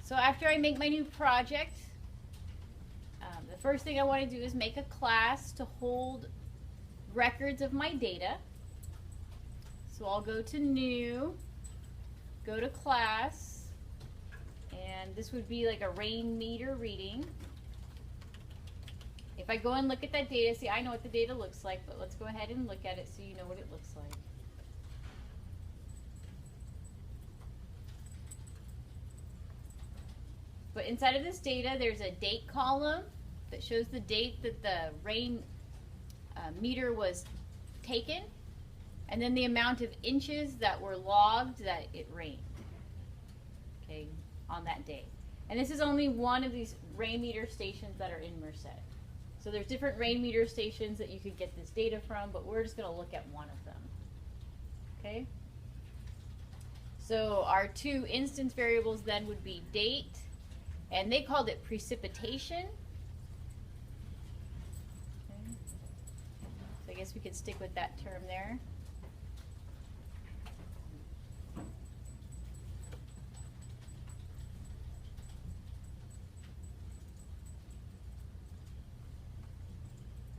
So after I make my new project, the first thing I want to do is make a class to hold records of my data. So I'll go to New, go to Class, and this would be like a rain meter reading. If I go and look at that data, see, I know what the data looks like, but let's go ahead and look at it so you know what it looks like. But inside of this data, there's a date column that shows the date that the rain meter was taken, and then the amount of inches that were logged that it rained, okay, on that day. And this is only one of these rain meter stations that are in Merced. So there's different rain meter stations that you could get this data from, but we're just going to look at one of them. Okay? So our two instance variables then would be date, and they called it precipitation. Okay. So I guess we could stick with that term there.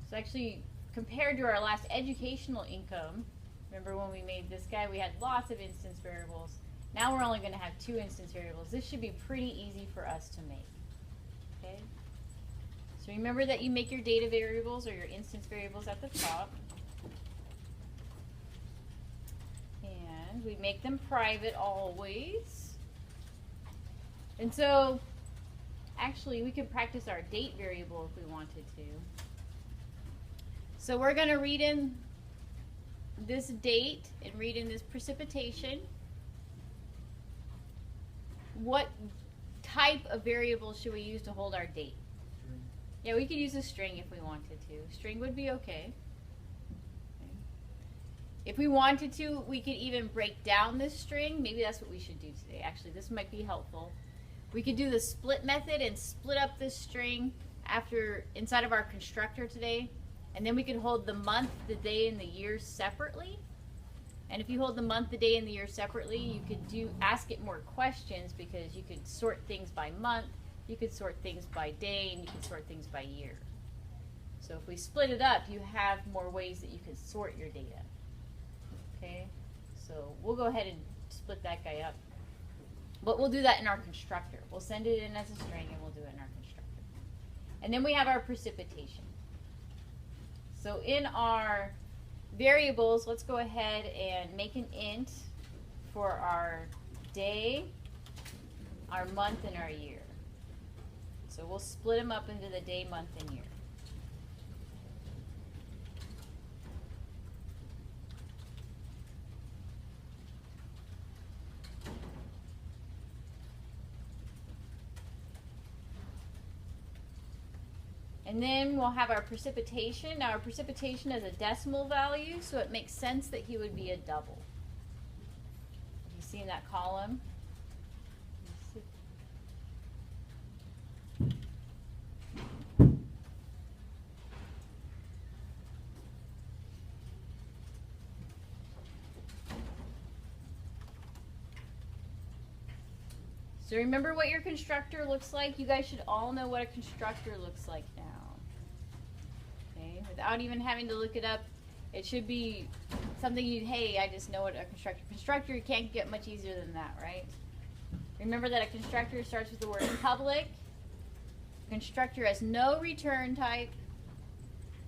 So actually, compared to our last educational income, remember when we made this guy, we had lots of instance variables. Now we're only going to have 2 instance variables. This should be pretty easy for us to make. Okay? So remember that you make your data variables or your instance variables at the top. And we make them private always. And so, actually, we could practice our date variable if we wanted to. So we're going to read in this date and read in this precipitation. What type of variable should we use to hold our date? String. Yeah, we could use a string if we wanted to. String would be okay. If we wanted to, we could even break down this string. Maybe that's what we should do today. Actually, this might be helpful. We could do the split method and split up this string inside of our constructor today. And then we could hold the month, the day, and the year separately. And if you hold the month, the day, and the year separately, you could ask it more questions because you could sort things by month, you could sort things by day, and you could sort things by year. So if we split it up, you have more ways that you can sort your data. Okay? So we'll go ahead and split that guy up. But we'll do that in our constructor. We'll send it in as a string, and we'll do it in our constructor. And then we have our precipitation. So in our variables, let's go ahead and make an int for our day, our month, and our year. So we'll split them up into the day, month, and year. And then we'll have our precipitation. Now our precipitation is a decimal value, so it makes sense that he would be a double. You see in that column? So remember what your constructor looks like? You guys should all know what a constructor looks like now. Okay, without even having to look it up, it should be something hey, I just know what a constructor, you can't get much easier than that, right? Remember that a constructor starts with the word public. A constructor has no return type,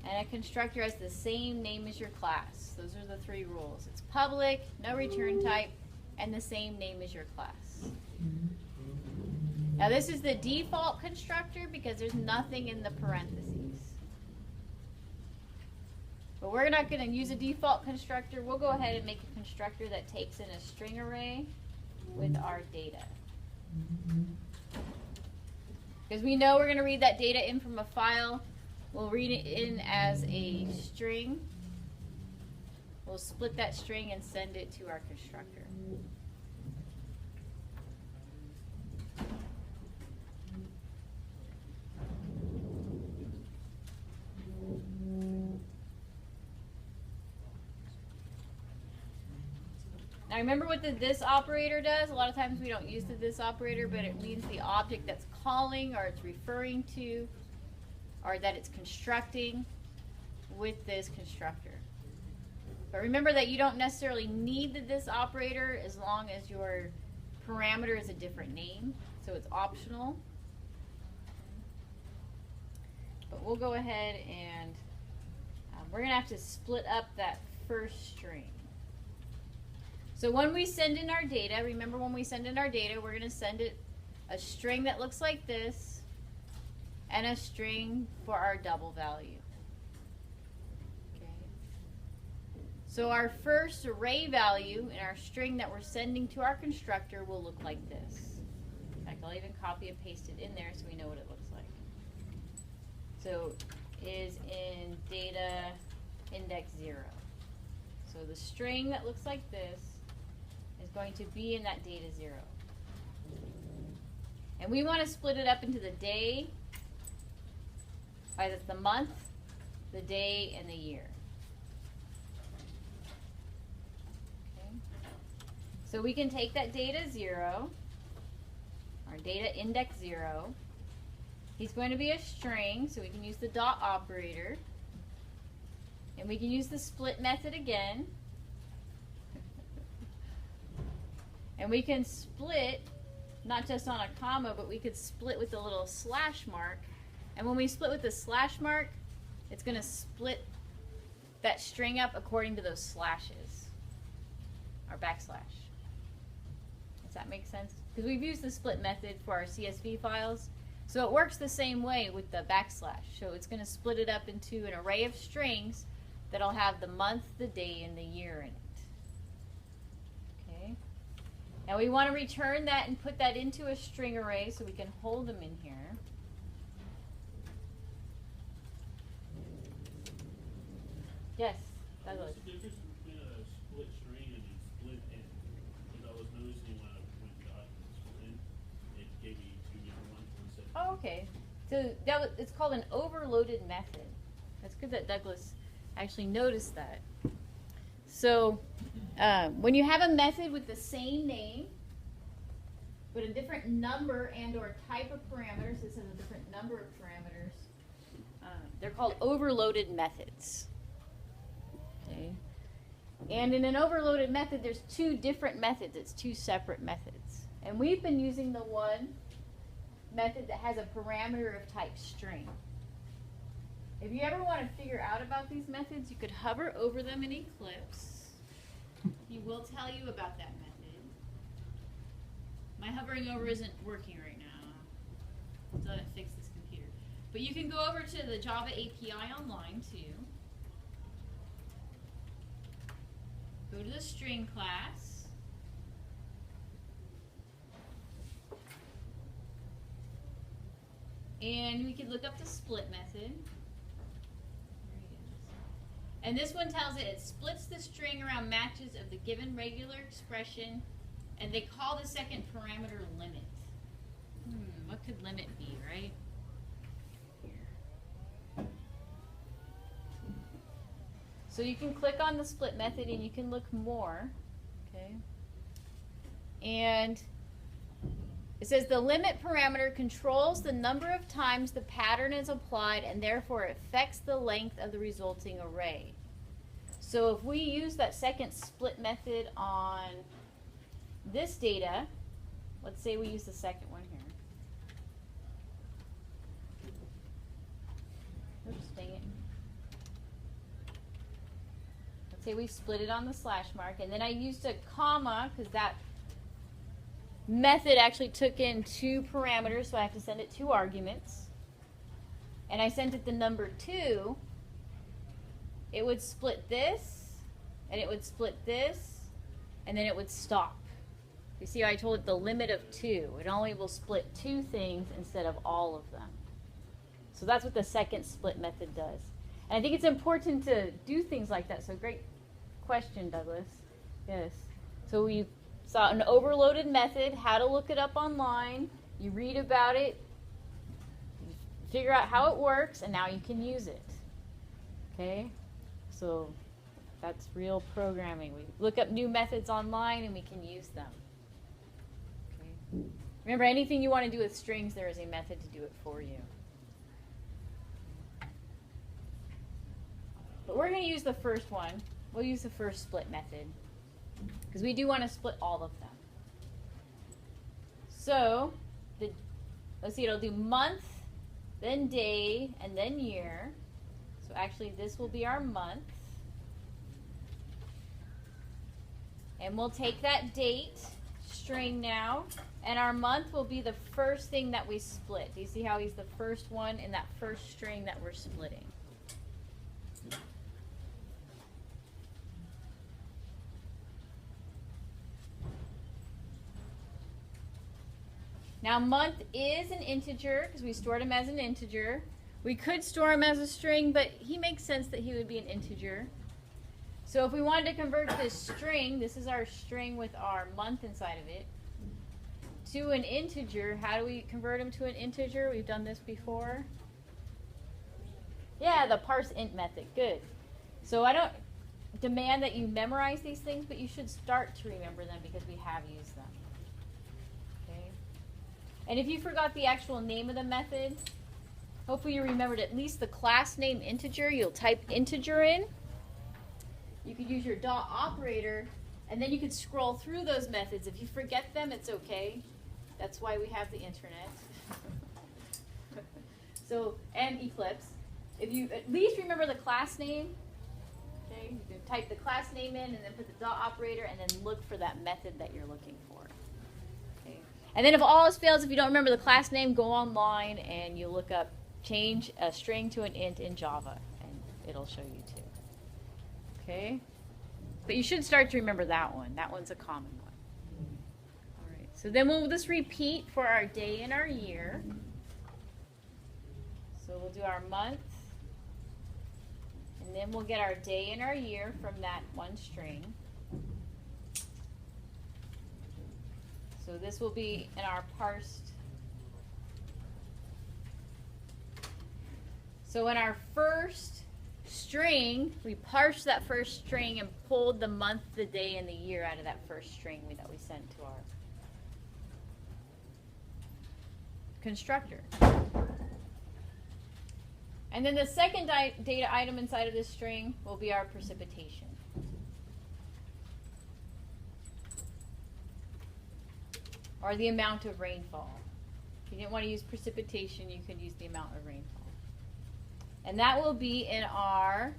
and a constructor has the same name as your class. Those are the 3 rules. It's public, no return type, and the same name as your class. Now this is the default constructor because there's nothing in the parentheses. But we're not going to use a default constructor. We'll go ahead and make a constructor that takes in a string array with our data. Because we know we're going to read that data in from a file. We'll read it in as a string. We'll split that string and send it to our constructor. Now remember what the this operator does. A lot of times we don't use the this operator, but it means the object that's calling or it's referring to or that it's constructing with this constructor. But remember that you don't necessarily need the this operator as long as your parameter is a different name, so it's optional. But we'll go ahead and we're going to have to split up that first string. So when we send in our data, remember when we send in our data, we're going to send it a string that looks like this and a string for our double value. Okay. So our first array value in our string that we're sending to our constructor will look like this. In fact, I'll even copy and paste it in there so we know what it looks like. So is in data index 0. So the string that looks like this is going to be in that data 0. And we want to split it up into the day, that's the month, the day, and the year. Okay. So we can take that data 0, our data index 0. He's going to be a string, so we can use the dot operator. And we can use the split method again. And we can split, not just on a comma, but we could split with the little slash mark. And when we split with the slash mark, it's going to split that string up according to those slashes, or backslash. Does that make sense? Because we've used the split method for our CSV files. So it works the same way with the backslash. So it's going to split it up into an array of strings that'll have the month, the day, and the year in it. Okay. Now we want to return that and put that into a string array so we can hold them in here. Yes, Douglas. What's the difference between a split string and a split end? Because I was noticing when I went got split end, it gave me two different ones. One said Oh, okay. So it's called an overloaded method. That's good that Douglas actually noticed that. So when you have a method with the same name, but a different number and or type of parameters, this has a different number of parameters, they're called overloaded methods. Okay. And in an overloaded method, there's two different methods. It's two separate methods. And we've been using the one method that has a parameter of type string. If you ever want to figure out about these methods, you could hover over them in Eclipse. He will tell you about that method. My hovering over isn't working right now. So it fixed this computer. But you can go over to the Java API online too. Go to the string class. And we can look up the split method. And this one tells it splits the string around matches of the given regular expression, and they call the second parameter limit. What could limit be, right? Here. So you can click on the split method and you can look more. Okay. And it says the limit parameter controls the number of times the pattern is applied and therefore affects the length of the resulting array. So if we use that second split method on this data, let's say we use the second one here. Oops, dang it. Let's say we split it on the slash mark, and then I used a comma because that method actually took in two parameters, so I have to send it two arguments. And I sent it the number 2. It would split this, and it would split this, and then it would stop. You see, I told it the limit of 2. It only will split 2 things instead of all of them. So that's what the second split method does. And I think it's important to do things like that. So great question, Douglas. Yes. So we saw an overloaded method, how to look it up online. You read about it, you figure out how it works, and now you can use it. Okay? So That's real programming. We look up new methods online and we can use them. Okay. Remember, anything you want to do with strings, there is a method to do it for you. But we're going to use the first one. We'll use the first split method because we do want to split all of them. So, let's see, it'll do month, then day, and then year. So actually this will be our month. And we'll take that date string now, and our month will be the first thing that we split. Do you see how he's the first one in that first string that we're splitting? Now month is an integer because we stored him as an integer. We could store him as a string, but he makes sense that he would be an integer. So if we wanted to convert this string, this is our string with our month inside of it, to an integer, how do we convert him to an integer? We've done this before. Yeah, the parse int method. Good. So I don't demand that you memorize these things, but you should start to remember them because we have used them. Okay. And if you forgot the actual name of the method, hopefully you remembered at least the class name integer. You'll type integer in. You could use your dot operator, and then you could scroll through those methods. If you forget them, it's okay. That's why we have the internet. So, and Eclipse. If you at least remember the class name, okay, you can type the class name in and then put the dot operator and then look for that method that you're looking for. Okay. And then if all else fails, if you don't remember the class name, go online and you look up change a string to an int in Java, and it'll show you too. Okay? But you should start to remember that one. That one's a common one. All right. So then we'll just repeat for our day and our year. So we'll do our month, and then we'll get our day and our year from that one string. So this will be in our parsed. So in our first string, we parsed that first string and pulled the month, the day, and the year out of that first string that we sent to our constructor. And then the second data item inside of this string will be our precipitation. Or the amount of rainfall. If you didn't want to use precipitation, you could use the amount of rainfall. And that will be in our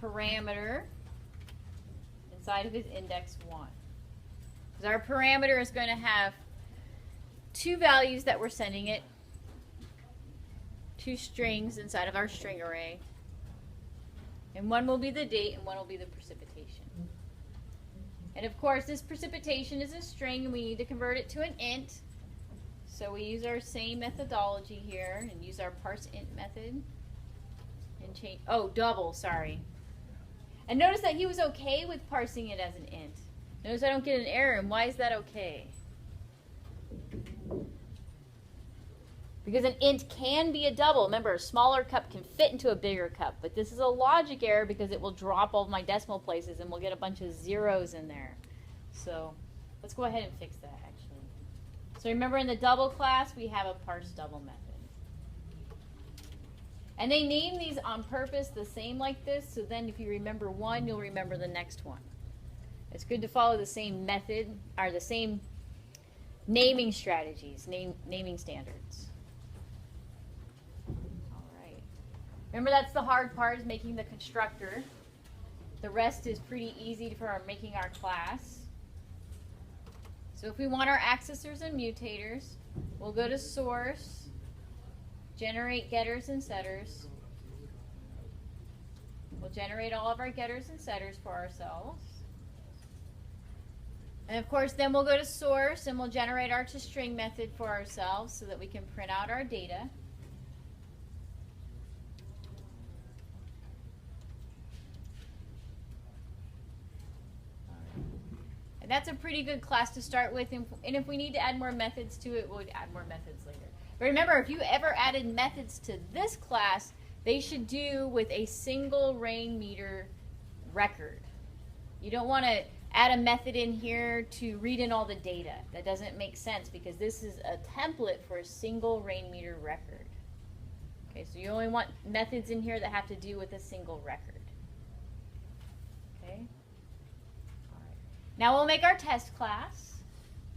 parameter inside of his index 1. Because our parameter is going to have two values that we're sending it, two strings inside of our string array. And one will be the date and one will be the precipitation. And of course, this precipitation is a string and we need to convert it to an int. So we use our same methodology here and use our parse int method. And change, oh, double, sorry. And notice that he was okay with parsing it as an int. Notice I don't get an error, and why is that okay? Because an int can be a double. Remember, a smaller cup can fit into a bigger cup, but this is a logic error because it will drop all of my decimal places and we'll get a bunch of zeros in there. So let's go ahead and fix that, actually. So remember, in the double class, we have a parse double method. And they name these on purpose the same like this, so then if you remember one, you'll remember the next one. It's good to follow the same method, or the same naming strategies, naming standards. All right. Remember, that's the hard part, is making the constructor. The rest is pretty easy for making our class. So if we want our accessors and mutators, we'll go to source, generate getters and setters. We'll generate all of our getters and setters for ourselves. And of course, then we'll go to source and we'll generate our toString method for ourselves so that we can print out our data. And that's a pretty good class to start with, and if we need to add more methods to it, we'll add more methods later. But remember, if you ever added methods to this class, they should do with a single rain meter record. You don't want to add a method in here to read in all the data. That doesn't make sense because this is a template for a single rain meter record. Okay, so you only want methods in here that have to do with a single record. Okay? All right. Now we'll make our test class.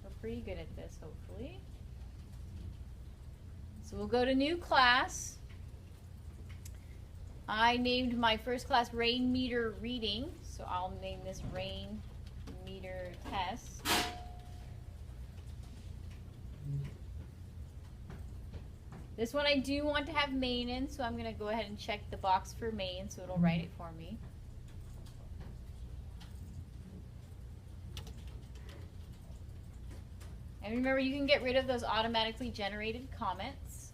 We're pretty good at this, hopefully. So we'll go to new class. I named my first class rain meter reading, so I'll name this rain meter test. This one I do want to have main in, so I'm going to go ahead and check the box for main, so it'll write it for me. And remember, you can get rid of those automatically generated comments.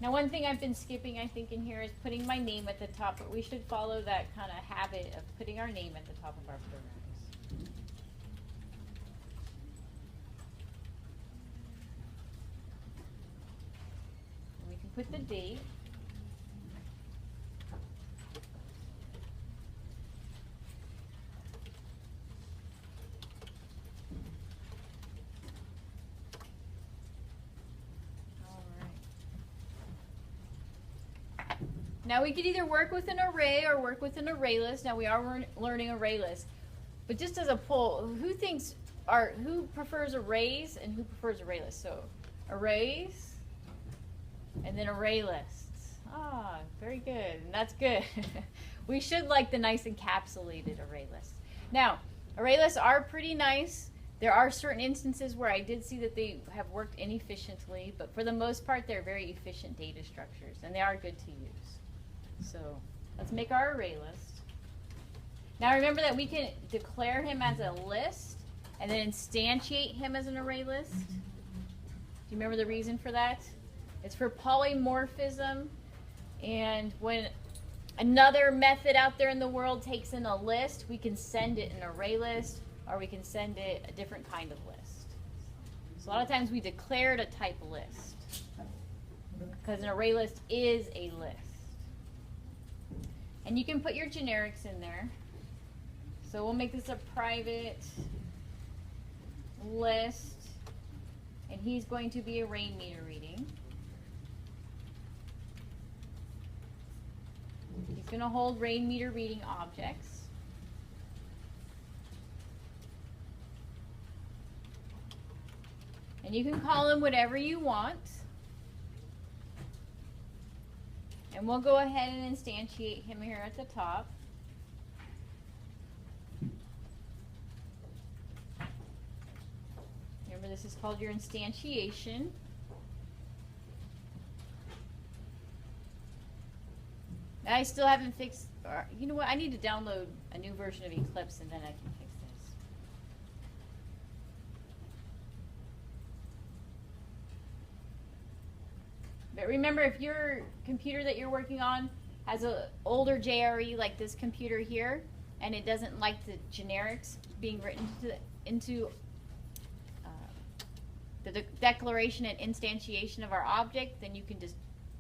Now, one thing I've been skipping, I think, in here is putting my name at the top, but we should follow that kind of habit of putting our name at the top of our programs. And we can put the date. Now we could either work with an array or work with an array list. Now we are learning array list. But just as a poll, who prefers arrays and who prefers array lists? So arrays and then array lists. Ah, very good. And that's good. We should like the nice encapsulated array lists. Now, array lists are pretty nice. There are certain instances where I did see that they have worked inefficiently, but for the most part, they're very efficient data structures, and they are good to use. So let's make our array list. Now remember that we can declare him as a list and then instantiate him as an array list. Do you remember the reason for that? It's for polymorphism, and when another method out there in the world takes in a list, we can send it an array list, or we can send it a different kind of list. So a lot of times we declared a type list because an array list is a list. And you can put your generics in there. So we'll make this a private list, and he's going to be a rain meter reading. He's going to hold rain meter reading objects. And you can call him whatever you want. And we'll go ahead and instantiate him here at the top. Remember, this is called your instantiation. I still haven't fixed, or, you know what, I need to download a new version of Eclipse and then I can fix this. But remember, if your computer that you're working on has an older JRE like this computer here, and it doesn't like the generics being written into the declaration and instantiation of our object, then you can just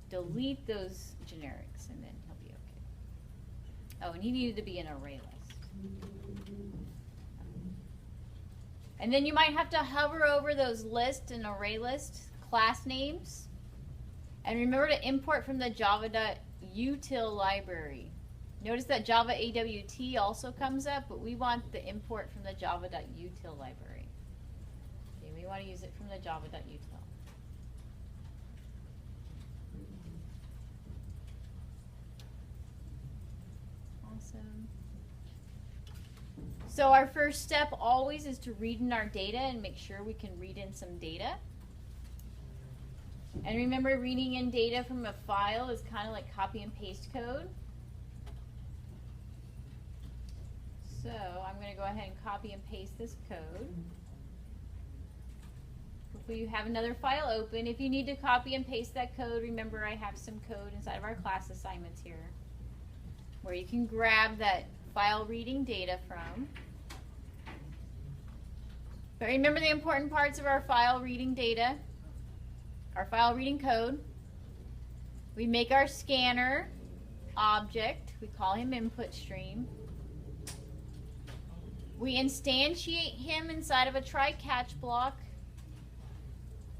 delete those generics and then he'll be okay. Oh, and he needed to be an array list. And then you might have to hover over those list and array list class names. And remember to import from the java.util library. Notice that Java AWT also comes up, but we want the import from the java.util library. Okay, we want to use it from the java.util. Awesome. So our first step always is to read in our data and make sure we can read in some data. And remember, reading in data from a file is kind of like copy and paste code. So I'm going to go ahead and copy and paste this code. Hopefully you have another file open. If you need to copy and paste that code, remember I have some code inside of our class assignments here where you can grab that file reading data from. But remember the important parts of our file reading data. Our file reading code. We make our scanner object. We call him input stream. We instantiate him inside of a try-catch block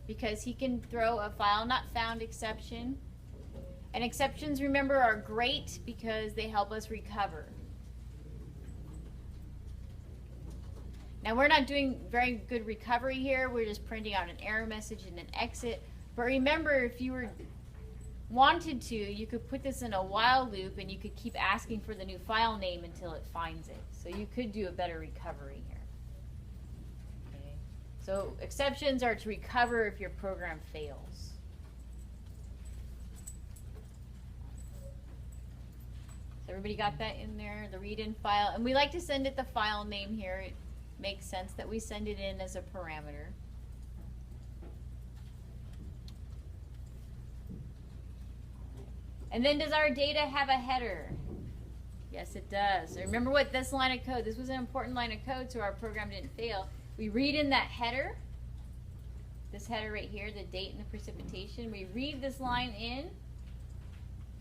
because he can throw a file not found exception. And exceptions, remember, are great because they help us recover. Now, we're not doing very good recovery here. We're just printing out an error message and an exit. But remember, if you wanted to, you could put this in a while loop and you could keep asking for the new file name until it finds it. So you could do a better recovery here. Okay. So exceptions are to recover if your program fails. So everybody got that in there, the read-in file. And we like to send it the file name here. It makes sense that we send it in as a parameter. And then does our data have a header? Yes, it does. So remember what this line of code, this was an important line of code so our program didn't fail. We read in that header, this header right here, the date and the precipitation. We read this line in,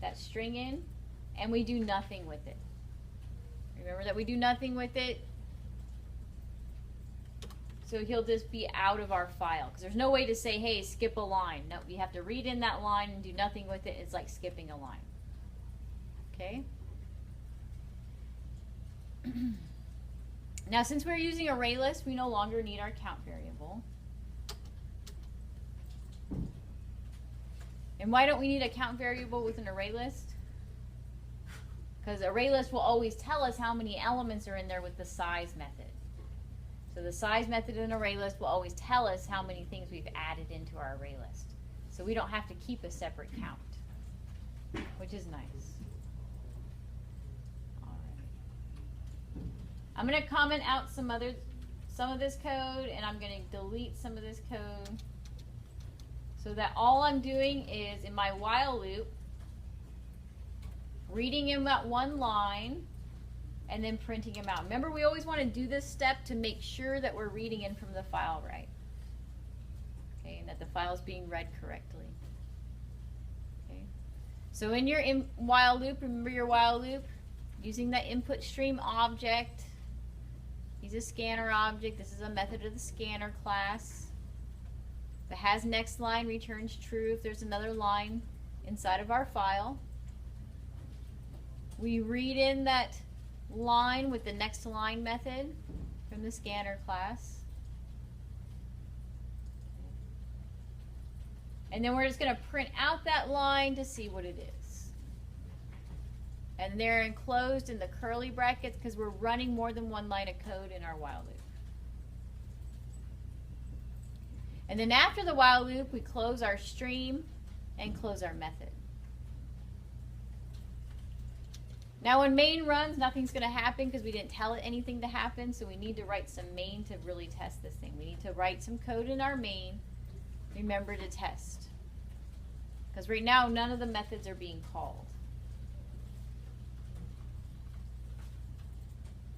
that string in, and we do nothing with it. Remember that we do nothing with it. So he'll just be out of our file. Because there's no way to say, hey, skip a line. No, you have to read in that line and do nothing with it. It's like skipping a line. Okay? Now, since we're using array list, we no longer need our count variable. And why don't we need a count variable with an array list? Because array list will always tell us how many elements are in there with the size method. So the size method in an array list will always tell us how many things we've added into our array list. So we don't have to keep a separate count, which is nice. All right. I'm going to comment out some of this code, and I'm going to delete some of this code. So that all I'm doing is, in my while loop, reading in that one line, and then printing them out. Remember, we always want to do this step to make sure that we're reading in from the file right. Okay, and that the file is being read correctly. Okay. So in your while loop, remember your while loop, using that input stream object, use a scanner object. This is a method of the scanner class. If it has next line, returns true if there's another line inside of our file. We read in that line with the next line method from the scanner class. And then we're just going to print out that line to see what it is. And they're enclosed in the curly brackets because we're running more than one line of code in our while loop. And then after the while loop, we close our stream and close our method. Now when main runs, nothing's going to happen because we didn't tell it anything to happen, so we need to write some main to really test this thing. We need to write some code in our main, remember to test. Because right now, none of the methods are being called.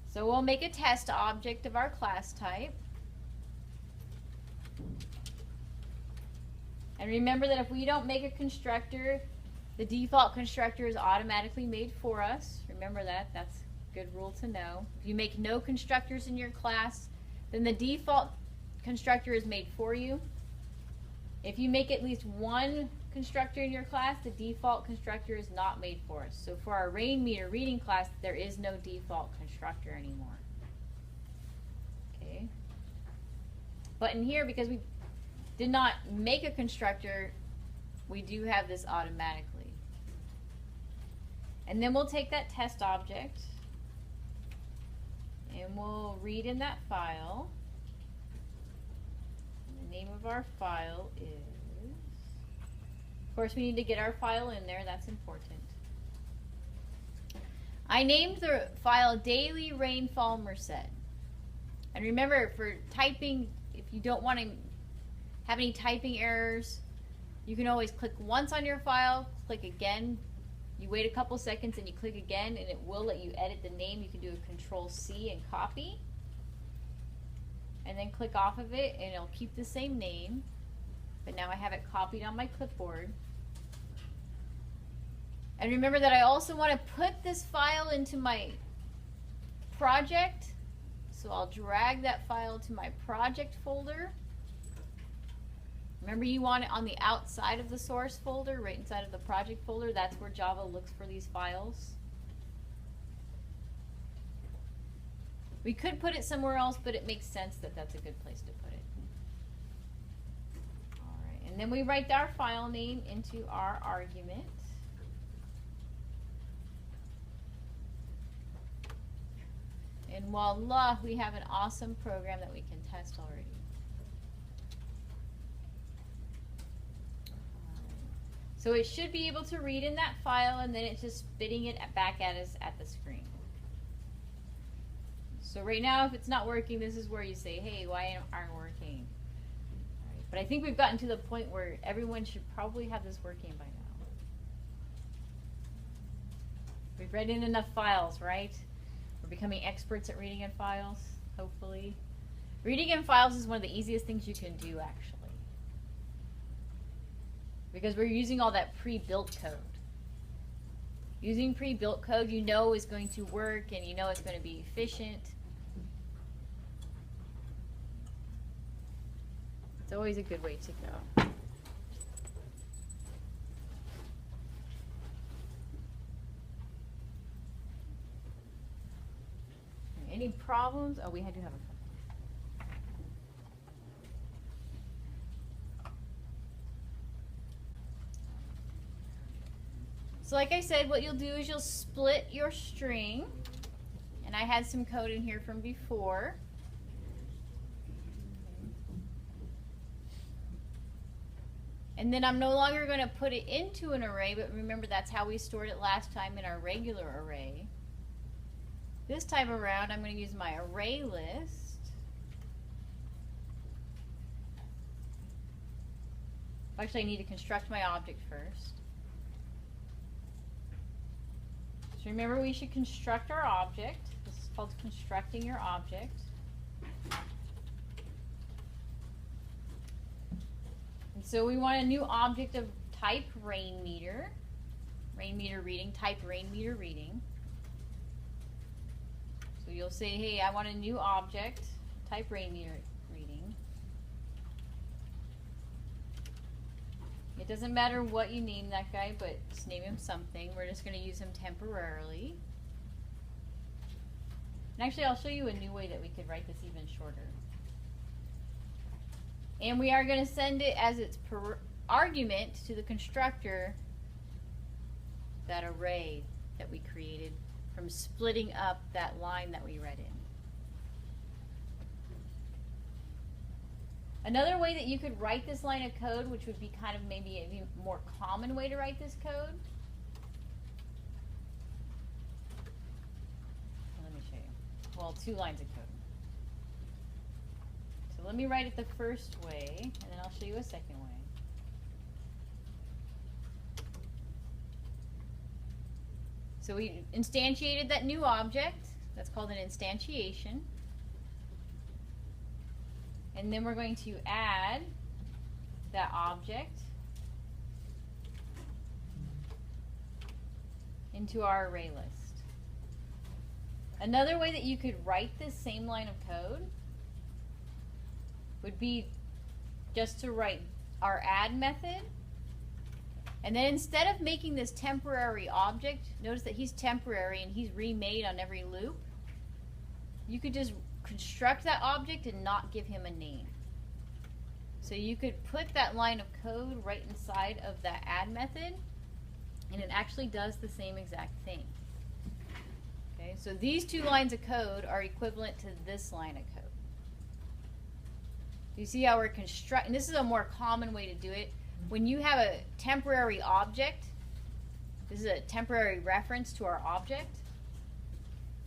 So we'll make a test object of our class type. And remember that if we don't make a constructor, the default constructor is automatically made for us. Remember that. That's a good rule to know. If you make no constructors in your class, then the default constructor is made for you. If you make at least one constructor in your class, the default constructor is not made for us. So for our rain meter reading class, there is no default constructor anymore. Okay. But in here, because we did not make a constructor, we do have this automatically. And then we'll take that test object and we'll read in that file. And the name of our file is, of course we need to get our file in there, that's important. I named the file Daily Rainfall Merced. And remember, for typing, if you don't want to have any typing errors, you can always click once on your file, click again. You wait a couple seconds and you click again and it will let you edit the name. You can do a Control-C and copy. And then click off of it and it'll keep the same name. But now I have it copied on my clipboard. And remember that I also want to put this file into my project. So I'll drag that file to my project folder. Remember, you want it on the outside of the source folder, right inside of the project folder. That's where Java looks for these files. We could put it somewhere else, but it makes sense that that's a good place to put it. All right, and then we write our file name into our argument. And voila, we have an awesome program that we can test already. So it should be able to read in that file, and then it's just spitting it back at us at the screen. So right now, if it's not working, this is where you say, hey, why aren't it working? All right. But I think we've gotten to the point where everyone should probably have this working by now. We've read in enough files, right? We're becoming experts at reading in files, hopefully. Reading in files is one of the easiest things you can do, actually. Because we're using all that pre-built code. Using pre-built code, you know is going to work, and you know it's going to be efficient. It's always a good way to go. Any problems? Oh, we had to have a couple. So like I said, what you'll do is you'll split your string. And I had some code in here from before. And then I'm no longer going to put it into an array, but remember that's how we stored it last time in our regular array. This time around, I'm going to use my array list. Actually, I need to construct my object first. So remember, we should construct our object. This is called constructing your object. And so we want a new object of type rain meter reading, type rain meter reading. So you'll say, hey, I want a new object, type rain meter reading. It doesn't matter what you name that guy, but just name him something. We're just going to use him temporarily. And actually, I'll show you a new way that we could write this even shorter. And we are going to send it as its argument to the constructor, that array that we created from splitting up that line that we read in. Another way that you could write this line of code, which would be kind of maybe a more common way to write this code. Let me show you. Well, 2 lines of code. So let me write it the first way, and then I'll show you a second way. So we instantiated that new object. That's called an instantiation. And then we're going to add that object into our array list. Another way that you could write this same line of code would be just to write our add method. And then instead of making this temporary object, notice that he's temporary and he's remade on every loop. You could just construct that object and not give him a name. So you could put that line of code right inside of that add method, and it actually does the same exact thing. Okay, so these 2 lines of code are equivalent to this line of code. You see how we're constructing? This is a more common way to do it. When you have a temporary object, this is a temporary reference to our object.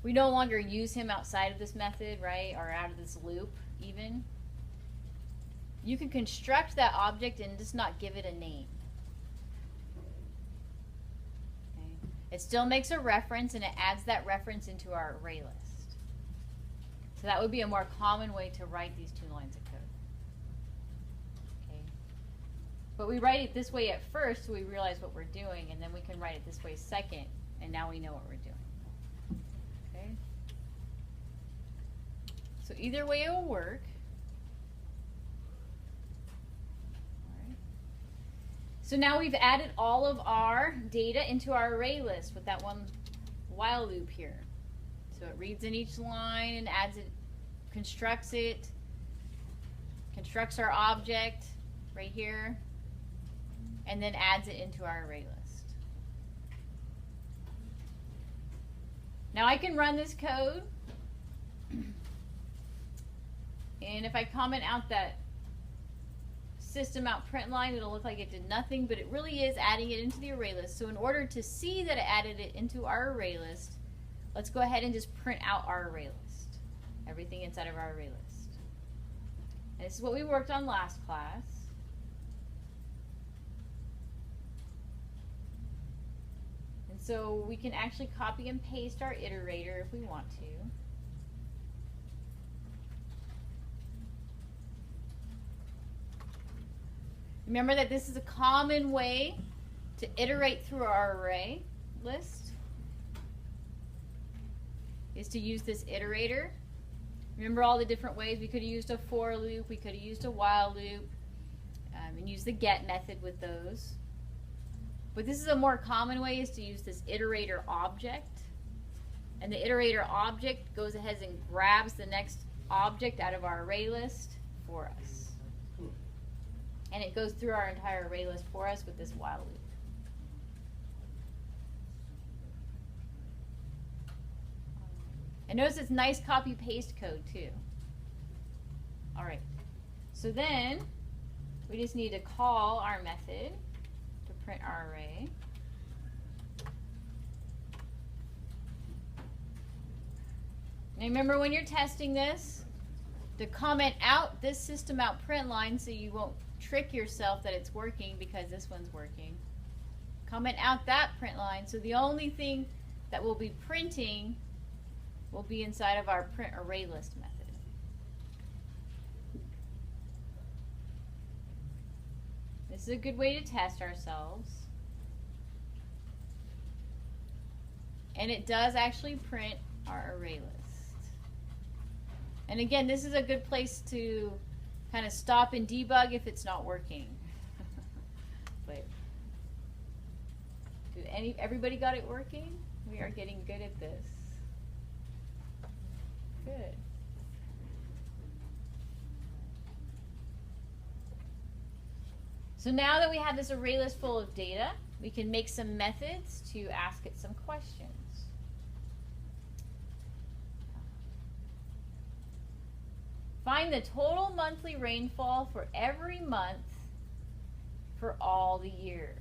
We no longer use him outside of this method, right, or out of this loop even. You can construct that object and just not give it a name. Okay. It still makes a reference, and it adds that reference into our array list. So that would be a more common way to write these 2 lines of code. Okay. But we write it this way at first so we realize what we're doing, and then we can write it this way second, and now we know what we're doing. Okay? So either way it will work. Alright. So now we've added all of our data into our array list with that one while loop here. So it reads in each line and adds it, constructs our object right here, and then adds it into our array list. Now I can run this code, and if I comment out that system out print line, it'll look like it did nothing, but it really is adding it into the array list. So in order to see that it added it into our array list, let's go ahead and just print out our array list. Everything inside of our array list. And this is what we worked on last class. And so we can actually copy and paste our iterator if we want to. Remember that this is a common way to iterate through our array list, is to use this iterator. Remember all the different ways. We could have used a for loop, we could have used a while loop, and use the get method with those. But this is a more common way, is to use this iterator object. And the iterator object goes ahead and grabs the next object out of our array list for us. And it goes through our entire array list for us with this while loop. And notice it's nice copy paste code too. Alright, so then we just need to call our method to print our array. Now remember, when you're testing this, to comment out this system out print line so you won't trick yourself that it's working because this one's working. Comment out that print line, so the only thing that we'll be printing will be inside of our print array list method. This is a good way to test ourselves. And it does actually print our array list. And again, this is a good place to kind of stop and debug if it's not working. But everybody got it working? We are getting good at this. Good. So now that we have this array list full of data, we can make some methods to ask it some questions. Find the total monthly rainfall for every month for all the years.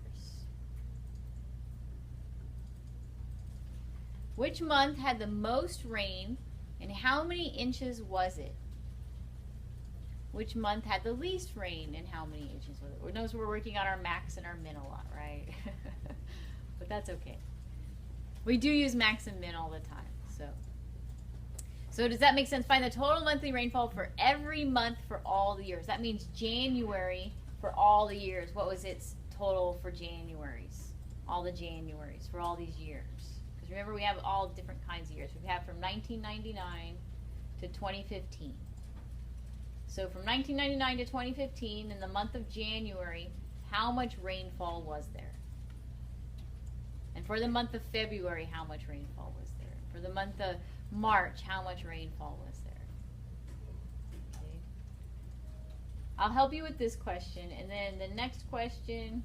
Which month had the most rain and how many inches was it? Which month had the least rain and how many inches was it? Notice we're working on our max and our min a lot, right? But that's okay. We do use max and min all the time. So does that make sense? Find the total monthly rainfall for every month for all the years. That means January for all the years. What was its total for Januaries? All the Januaries for all these years. Because remember, we have all different kinds of years. We have from 1999 to 2015. So from 1999 to 2015, in the month of January, how much rainfall was there? And for the month of February, how much rainfall was there? For the month of March, how much rainfall was there? Okay. I'll help you with this question, and then the next question,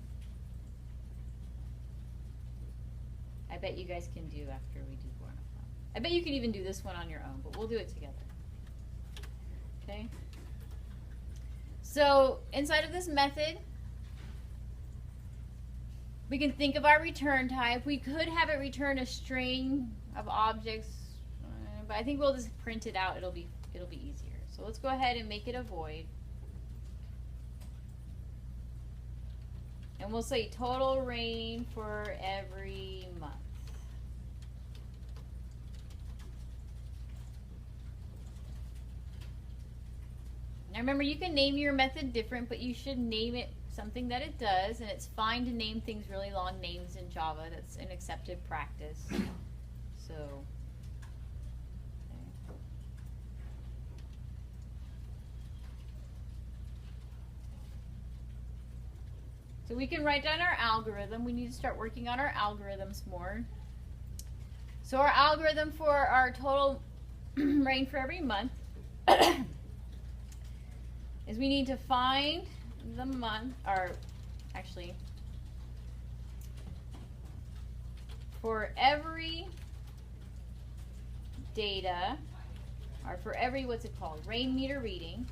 I bet you guys can do after we do one of them. I bet you can even do this one on your own, but we'll do it together. Okay? So inside of this method, we can think of our return type. We could have it return a string of objects, but I think we'll just print it out. It'll be easier. So let's go ahead and make it a void. And we'll say total rain for every month. Now remember, you can name your method different, but you should name it something that it does, and it's fine to name things really long names in Java. That's an accepted practice. So, okay. So we can write down our algorithm. We need to start working on our algorithms more. So our algorithm for our total rain for every month is we need to find the month, or actually, for every data, or for every, what's it called, rain meter reading,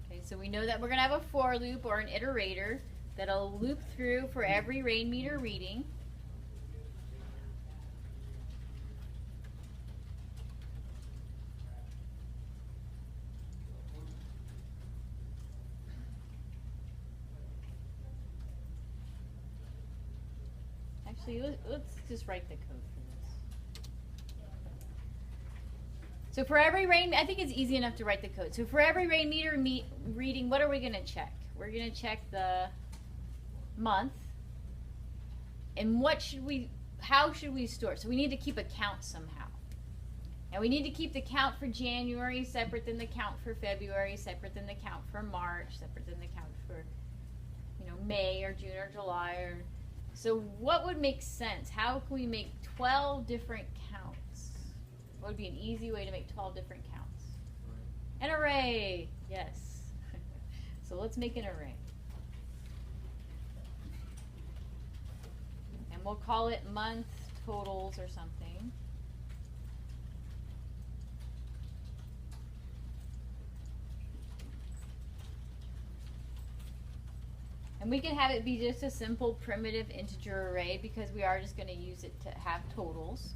okay, so we know that we're going to have a for loop or an iterator that'll loop through for every rain meter reading. Actually, let's just write the code for this. So for every rain, I think it's easy enough to write the code. So for every rain meter reading, what are we going to check? We're going to check the month. And how should we store? So we need to keep a count somehow. And we need to keep the count for January separate than the count for February, separate than the count for March, separate than the count for, May or June or July. So what would make sense? How can we make 12 different counts? What would be an easy way to make 12 different counts? An array. Yes. So let's make an array. And we'll call it month totals or something. And we can have it be just a simple primitive integer array because we are just going to use it to have totals.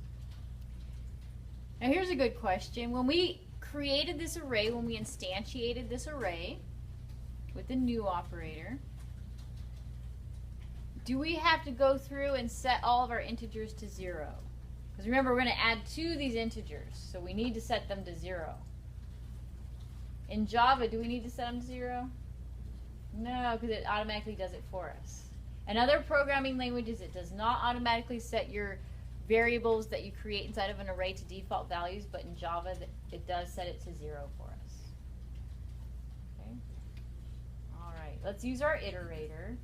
Now here's a good question. When we created this array, when we instantiated this array with the new operator, do we have to go through and set all of our integers to 0? Because remember, we're going to add 2 of these integers, so we need to set them to 0. In Java, do we need to set them to 0? No, because it automatically does it for us. In other programming languages, it does not automatically set your variables that you create inside of an array to default values, but in Java, it does set it to 0 for us. Okay. All right, let's use our iterator.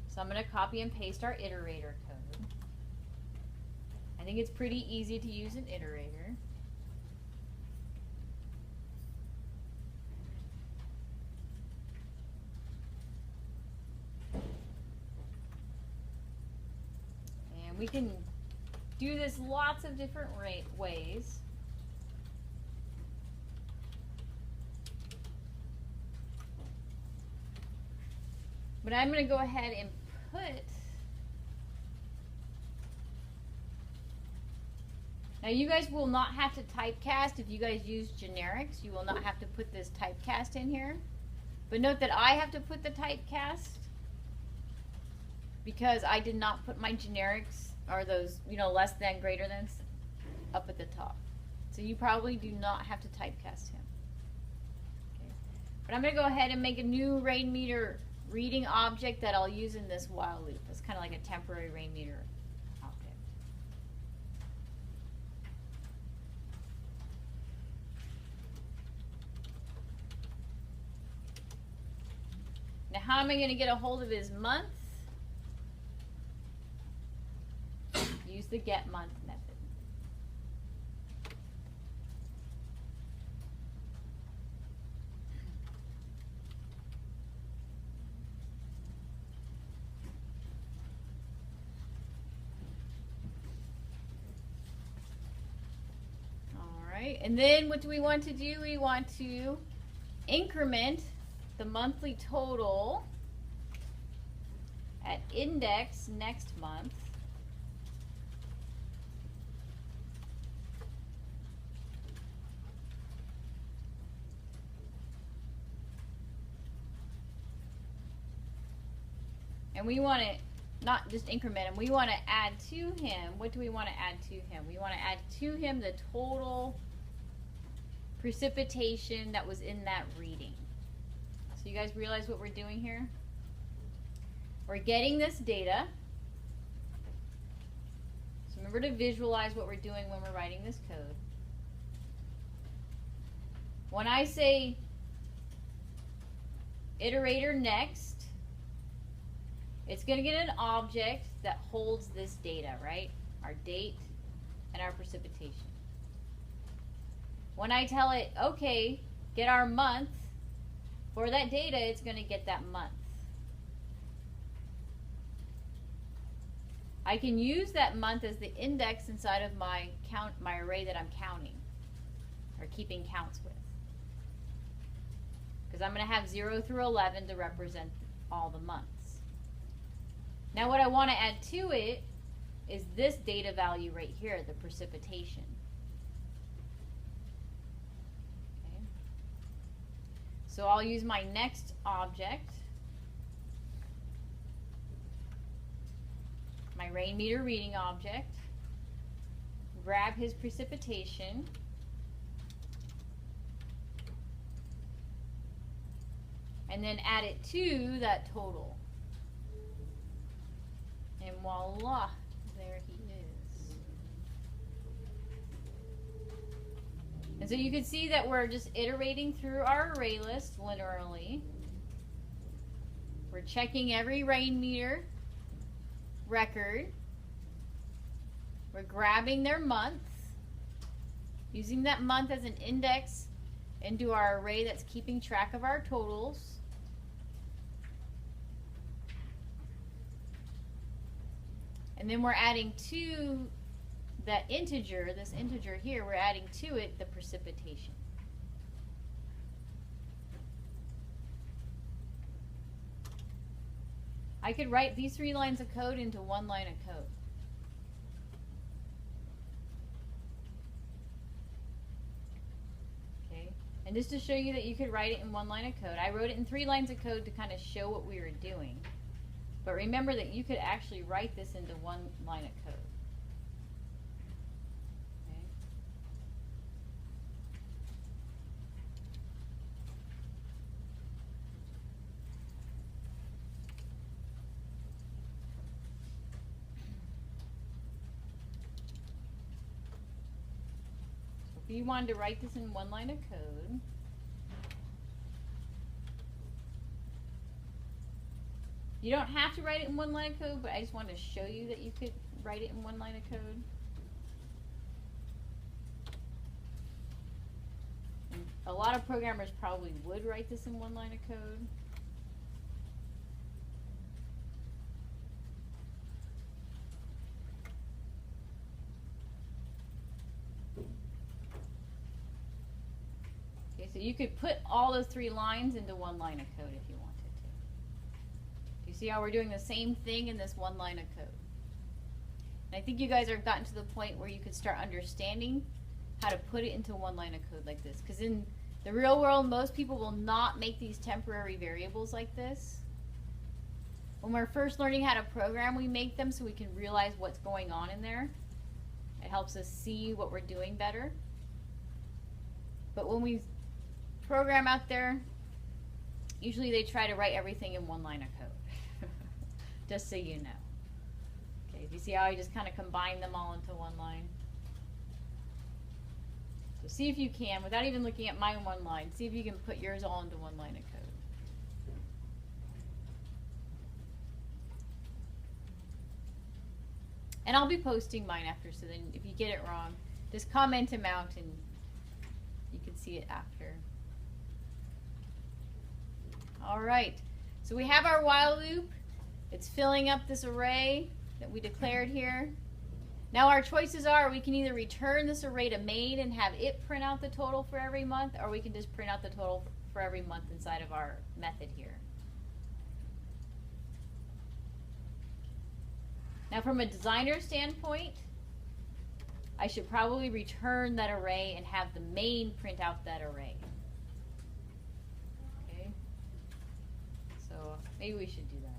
So I'm going to copy and paste our iterator code. I think it's pretty easy to use an iterator. And we can do this lots of different ways. But I'm going to go ahead and put, now you guys will not have to typecast if you guys use generics. You will not have to put this typecast in here. But note that I have to put the typecast because I did not put my generics, or those, less than, greater than, up at the top. So you probably do not have to typecast him. Okay. But I'm going to go ahead and make a new rain meter reading object that I'll use in this while loop. It's kind of like a temporary rain meter object. Now how am I going to get a hold of his month? Use the get month method. And then what do we want to do? We want to increment the monthly total at index next month. And we want to not just increment him, we want to add to him. What do we want to add to him? We want to add to him the total precipitation that was in that reading. So you guys realize what we're doing here? We're getting this data. So remember to visualize what we're doing when we're writing this code. When I say iterator next, it's going to get an object that holds this data, right? Our date and our precipitation. When I tell it, okay, get our month, for that data, it's going to get that month. I can use that month as the index inside of my array that I'm counting or keeping counts with. Because I'm going to have 0 through 11 to represent all the months. Now what I want to add to it is this data value right here, the precipitation. Okay. So I'll use my next object, my rain meter reading object, grab his precipitation, and then add it to that total. And voila, there he is. And so you can see that we're just iterating through our array list linearly. We're checking every rain meter record. We're grabbing their month, using that month as an index into our array that's keeping track of our totals. And then we're adding to that integer, this integer here, we're adding to it the precipitation. I could write these 3 lines of code into 1 line of code. Okay, and just to show you that you could write it in 1 line of code, I wrote it in 3 lines of code to kind of show what we were doing. But remember that you could actually write this into 1 line of code. Okay. So if you wanted to write this in 1 line of code, you don't have to write it in 1 line of code, but I just wanted to show you that you could write it in 1 line of code. And a lot of programmers probably would write this in 1 line of code. Okay, so you could put all those 3 lines into 1 line of code if you wanted. See how we're doing the same thing in this 1 line of code. And I think you guys have gotten to the point where you could start understanding how to put it into 1 line of code like this. Because in the real world, most people will not make these temporary variables like this. When we're first learning how to program, we make them so we can realize what's going on in there. It helps us see what we're doing better. But when we program out there, usually they try to write everything in 1 line of code. Just so you know. Okay, do you see how I just kind of combine them all into 1 line? So see if you can, without even looking at my 1 line, see if you can put yours all into 1 line of code. And I'll be posting mine after, so then if you get it wrong, just comment them out and you can see it after. Alright, so we have our while loop. It's filling up this array that we declared here. Now our choices are, we can either return this array to main and have it print out the total for every month, or we can just print out the total for every month inside of our method here. Now from a designer standpoint, I should probably return that array and have the main print out that array. Okay, so maybe we should do that.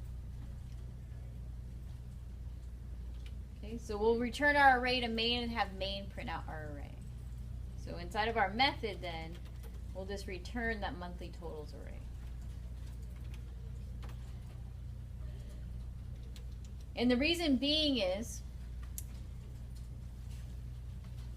Okay, so we'll return our array to main and have main print out our array. So inside of our method then, we'll just return that monthly totals array. And the reason being is,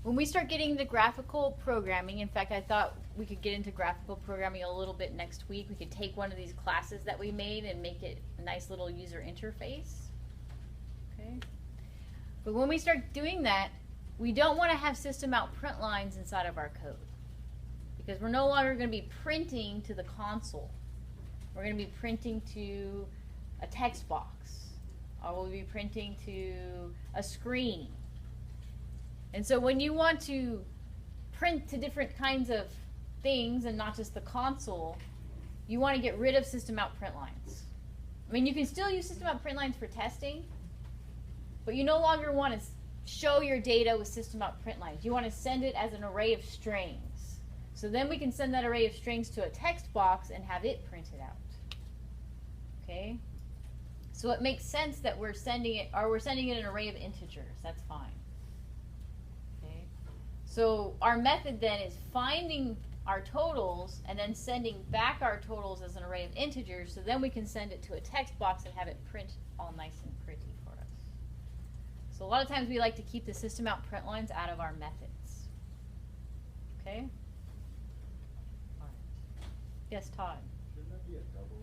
when we start getting into graphical programming, in fact, I thought we could get into graphical programming a little bit next week. We could take one of these classes that we made and make it a nice little user interface. Okay. But when we start doing that, we don't want to have system out print lines inside of our code, because we're no longer going to be printing to the console. We're going to be printing to a text box, or we'll be printing to a screen. And so when you want to print to different kinds of things and not just the console, you want to get rid of system out print lines. I mean, you can still use system out print lines for testing, but you no longer want to show your data with system out print lines. You want to send it as an array of strings. So then we can send that array of strings to a text box and have it printed out. Okay? So it makes sense that we're sending it, or we're sending it an array of integers. That's fine. Okay? So our method then is finding our totals and then sending back our totals as an array of integers, so then we can send it to a text box and have it print all nice and pretty for us. So a lot of times we like to keep the system out print lines out of our methods. Okay? All right. Yes, Todd? Shouldn't that be a double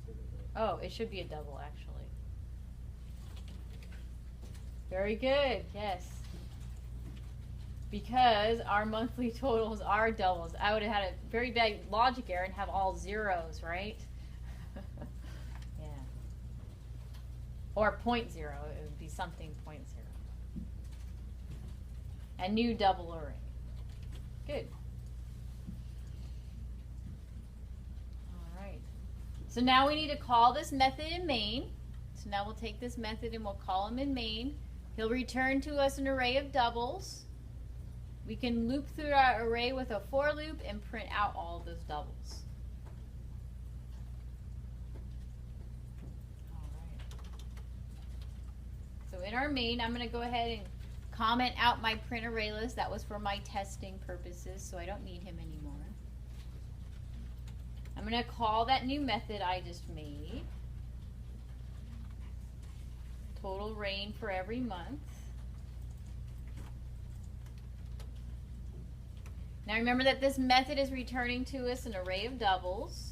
instead of a... Oh, it should be a double, actually. Very good, yes. Because our monthly totals are doubles. I would have had a very bad logic error and have all zeros, right? Yeah. Or 0.0, it would be something 0.0. A new double array. Good. All right. So now we need to call this method in main. So now we'll take this method and we'll call him in main. He'll return to us an array of doubles. We can loop through our array with a for loop and print out all of those doubles. All right. So in our main, I'm going to go ahead and comment out my print array list. That was for my testing purposes, so I don't need him anymore. I'm going to call that new method I just made. Total rain for every month. Now remember that this method is returning to us an array of doubles.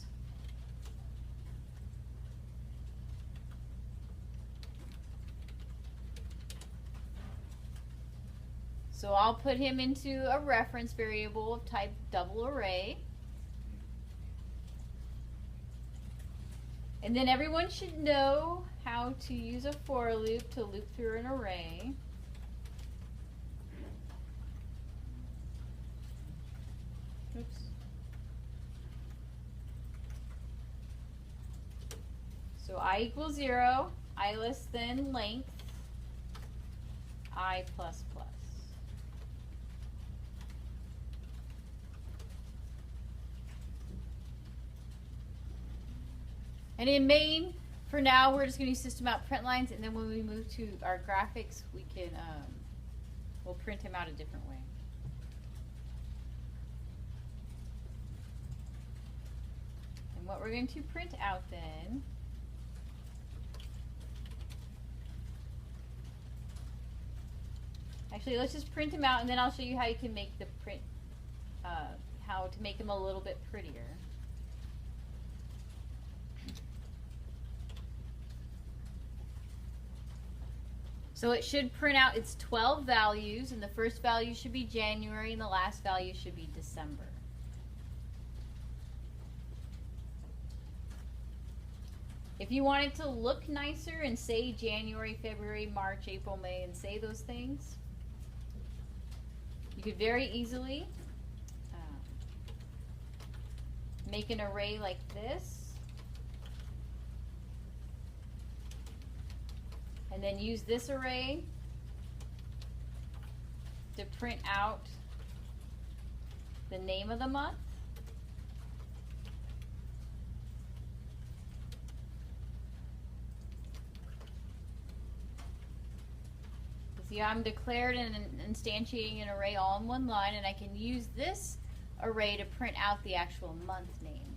So I'll put him into a reference variable of type double array. And then everyone should know how to use a for loop to loop through an array. Oops. So I equals 0, I less than length, I plus plus. And in main, for now, we're just going to use system out print lines, and then when we move to our graphics, we can we'll print him out a different way. And what we're going to print out then actually, let's just print him out, and then I'll show you how you can make the print, how to make him a little bit prettier. So it should print out its 12 values, and the first value should be January, and the last value should be December. If you want it to look nicer and say January, February, March, April, May, and say those things, you could very easily make an array like this. And then use this array to print out the name of the month. See, I'm declared and instantiating an array all in one line, and I can use this array to print out the actual month name.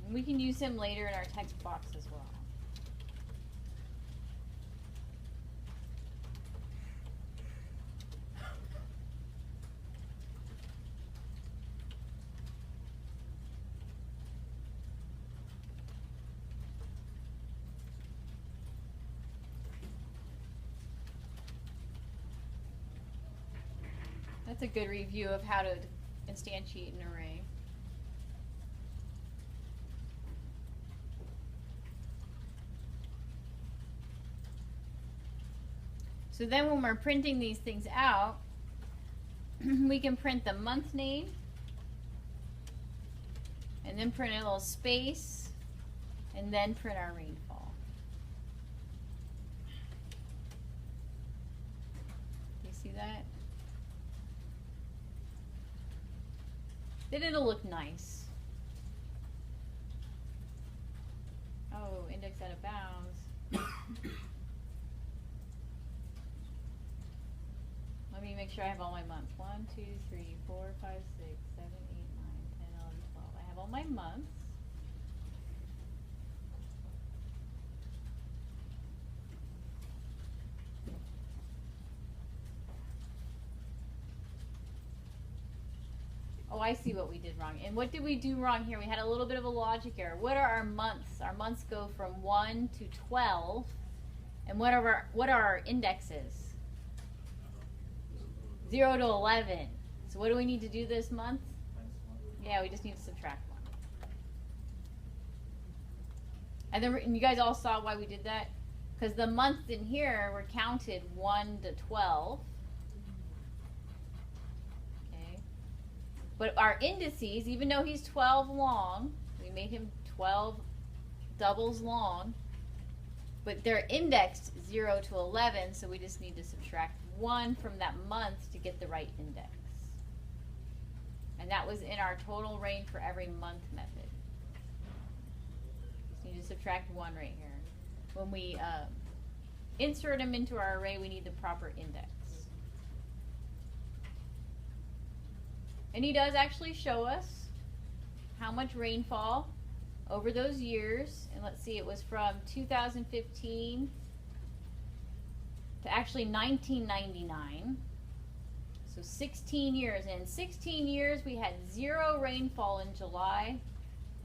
And we can use him later in our text box as well. That's a good review of how to instantiate an array. So then when we're printing these things out, we can print the month name, and then print a little space, and then print our rainfall. Do you see that? Then it'll look nice. Oh, index out of bounds. Let me make sure I have all my months. 1, 2, 3, 4, 5, 6, 7, 8, 9, 10, 11, 12. I have all my months. Oh, I see what we did wrong. And what did we do wrong here? We had a little bit of a logic error. What are our months? Our months go from 1 to 12. And what are our indexes? 0 to 11. So what do we need to do this month? Yeah, we just need to subtract 1. And then you guys all saw why we did that? Because the months in here were counted 1 to 12. But our indices, even though he's 12 long, we made him 12 doubles long, but they're indexed 0 to 11, so we just need to subtract 1 from that month to get the right index. And that was in our total rain for every month method. Just need to subtract 1 right here. When we insert them into our array, we need the proper index. And he does actually show us how much rainfall over those years. And let's see, it was from 2015 to actually 1999. So 16 years. And in 16 years, we had 0 rainfall in July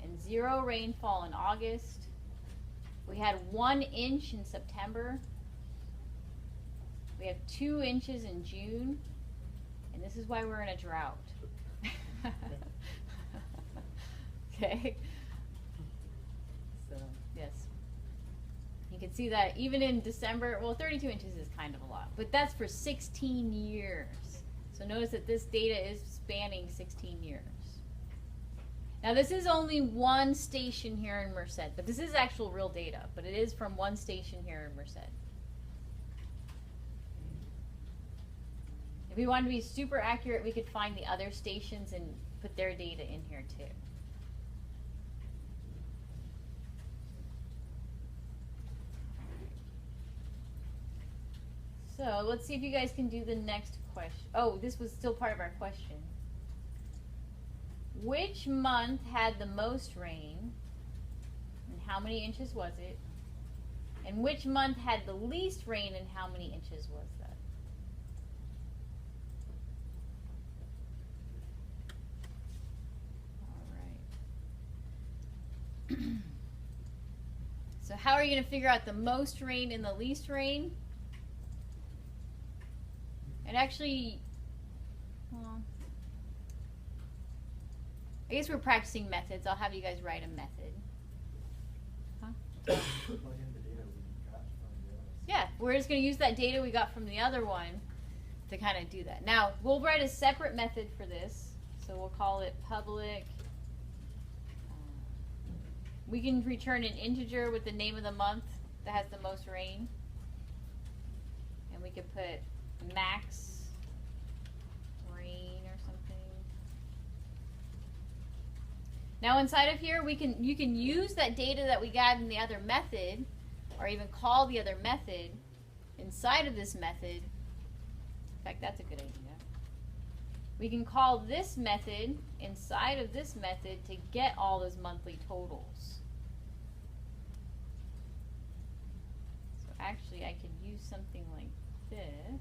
and 0 rainfall in August. We had 1 inch in September. We have 2 inches in June. And this is why we're in a drought. Okay. So, yes. You can see that even in December, well, 32 inches is kind of a lot, but that's for 16 years. So notice that this data is spanning 16 years. Now this is only one station here in Merced, but this is actual real data, but it is from one station here in Merced. If we wanted to be super accurate, we could find the other stations and put their data in here too. So let's see if you guys can do the next question. Oh, this was still part of our question. Which month had the most rain? And how many inches was it? And which month had the least rain and how many inches was that? So how are you going to figure out the most rain and the least rain? And actually, well, I guess we're practicing methods. I'll have you guys write a method. Huh? Plug in the data we got from the other. Yeah, we're just going to use that data we got from the other one to kind of do that. Now, we'll write a separate method for this. So we'll call it public. We can return an integer with the name of the month that has the most rain. And we could put max rain or something. Now inside of here, you can use that data that we got in the other method, or even call the other method inside of this method. In fact, that's a good idea. We can call this method inside of this method to get all those monthly totals. So actually, I could use something like this.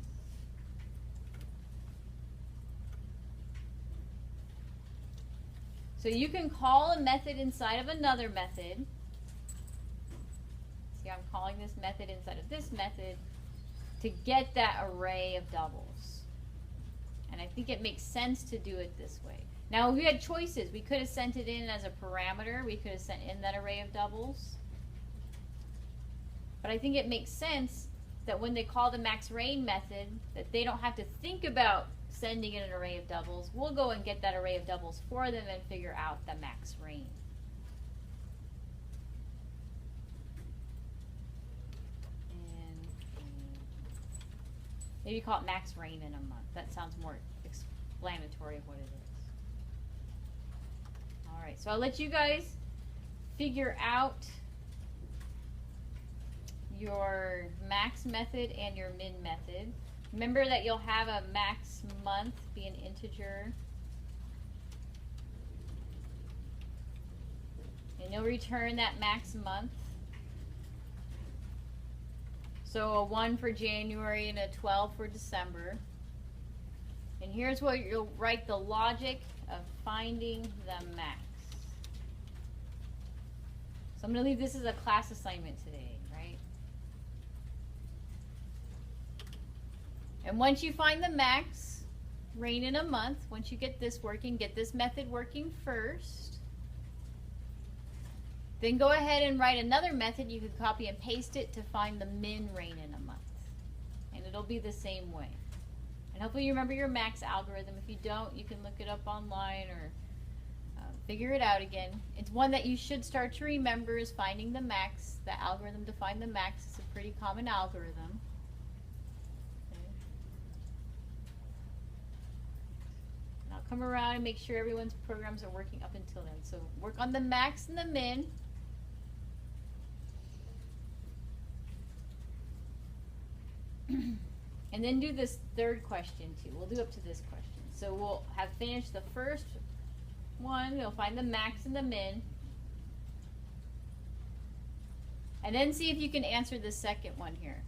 So you can call a method inside of another method. See, I'm calling this method inside of this method to get that array of doubles. And I think it makes sense to do it this way. Now, we had choices. We could have sent it in as a parameter. We could have sent in that array of doubles. But I think it makes sense that when they call the max rain method, that they don't have to think about sending in an array of doubles. We'll go and get that array of doubles for them and figure out the max rain. And maybe call it max rain in a month. That sounds more explanatory of what it is. All right, so I'll let you guys figure out your max method and your min method. Remember that you'll have a max month be an integer. And you'll return that max month. So a 1 for January and a 12 for December. And here's where you'll write the logic of finding the max. So I'm going to leave this as a class assignment today, right? And once you find the max rain in a month, once you get this working, get this method working first. Then go ahead and write another method. You could copy and paste it to find the min rain in a month. And it'll be the same way. And hopefully you remember your max algorithm. If you don't, you can look it up online or figure it out again. It's one that you should start to remember is finding the max. The algorithm to find the max is a pretty common algorithm. I'll come around and make sure everyone's programs are working up until then. So work on the max and the min. And then do this third question too. We'll do up to this question. So we'll have finished the first one. We'll find the max and the min. And then see if you can answer the second one here.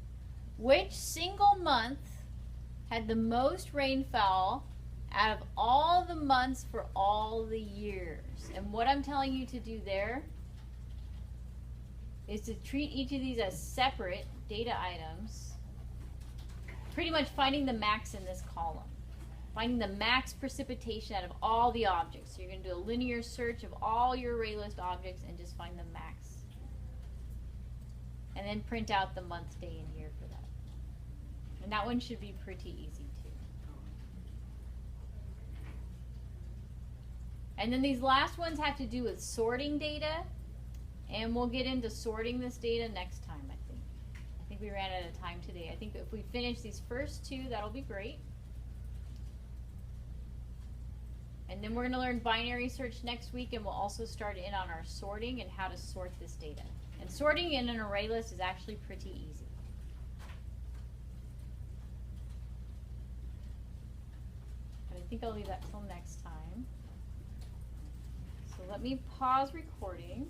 Which single month had the most rainfall out of all the months for all the years? And what I'm telling you to do there is to treat each of these as separate data items, pretty much finding the max in this column, finding the max precipitation out of all the objects. So you're going to do a linear search of all your array list objects and just find the max, and then print out the month, day, and year for that. And that one should be pretty easy too. And then these last ones have to do with sorting data, and we'll get into sorting this data next time, I think. I think we ran out of time today. I think if we finish these first two, that'll be great. And then we're going to learn binary search next week, and we'll also start in on our sorting and how to sort this data. And sorting in an array list is actually pretty easy. But I think I'll leave that till next time. So let me pause recording.